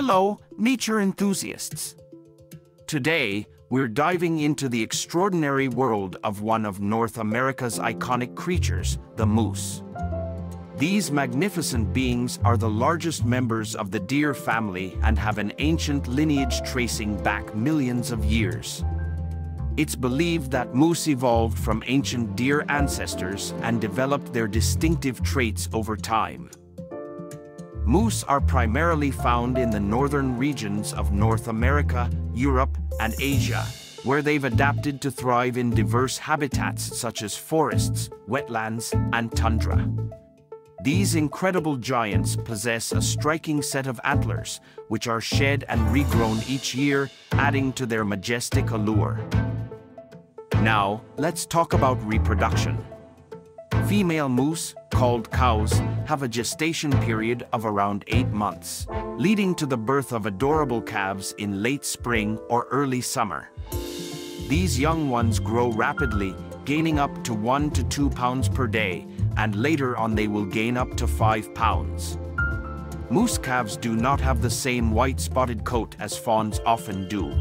Hello, nature enthusiasts! Today, we're diving into the extraordinary world of one of North America's iconic creatures, the moose. These magnificent beings are the largest members of the deer family and have an ancient lineage tracing back millions of years. It's believed that moose evolved from ancient deer ancestors and developed their distinctive traits over time. Moose are primarily found in the northern regions of North America, Europe, and Asia, where they've adapted to thrive in diverse habitats such as forests, wetlands, and tundra. These incredible giants possess a striking set of antlers, which are shed and regrown each year, adding to their majestic allure. Now, let's talk about reproduction. Female moose, called cows, have a gestation period of around 8 months, leading to the birth of adorable calves in late spring or early summer. These young ones grow rapidly, gaining up to 1 to 2 pounds per day, and later on they will gain up to 5 pounds. Moose calves do not have the same white spotted coat as fawns often do.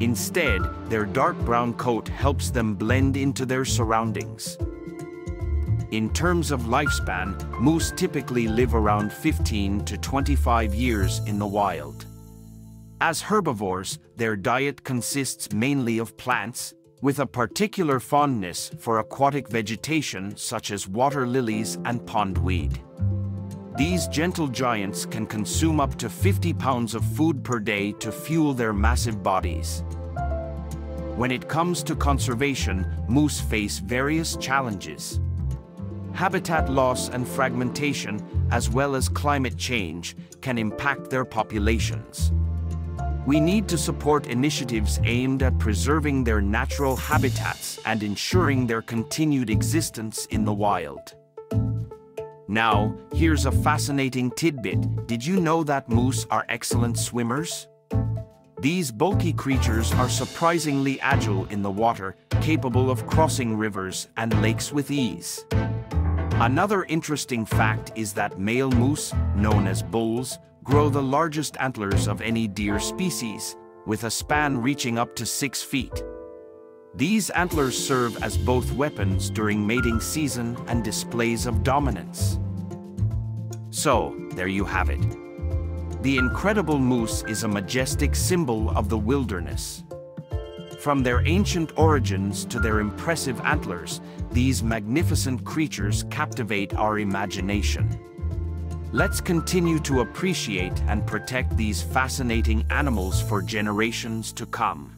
Instead, their dark brown coat helps them blend into their surroundings. In terms of lifespan, moose typically live around 15 to 25 years in the wild. As herbivores, their diet consists mainly of plants, with a particular fondness for aquatic vegetation such as water lilies and pondweed. These gentle giants can consume up to 50 pounds of food per day to fuel their massive bodies. When it comes to conservation, moose face various challenges. Habitat loss and fragmentation, as well as climate change, can impact their populations. We need to support initiatives aimed at preserving their natural habitats and ensuring their continued existence in the wild. Now, here's a fascinating tidbit. Did you know that moose are excellent swimmers? These bulky creatures are surprisingly agile in the water, capable of crossing rivers and lakes with ease. Another interesting fact is that male moose, known as bulls, grow the largest antlers of any deer species, with a span reaching up to 6 feet. These antlers serve as both weapons during mating season and displays of dominance. So, there you have it. The incredible moose is a majestic symbol of the wilderness. From their ancient origins to their impressive antlers, these magnificent creatures captivate our imagination. Let's continue to appreciate and protect these fascinating animals for generations to come.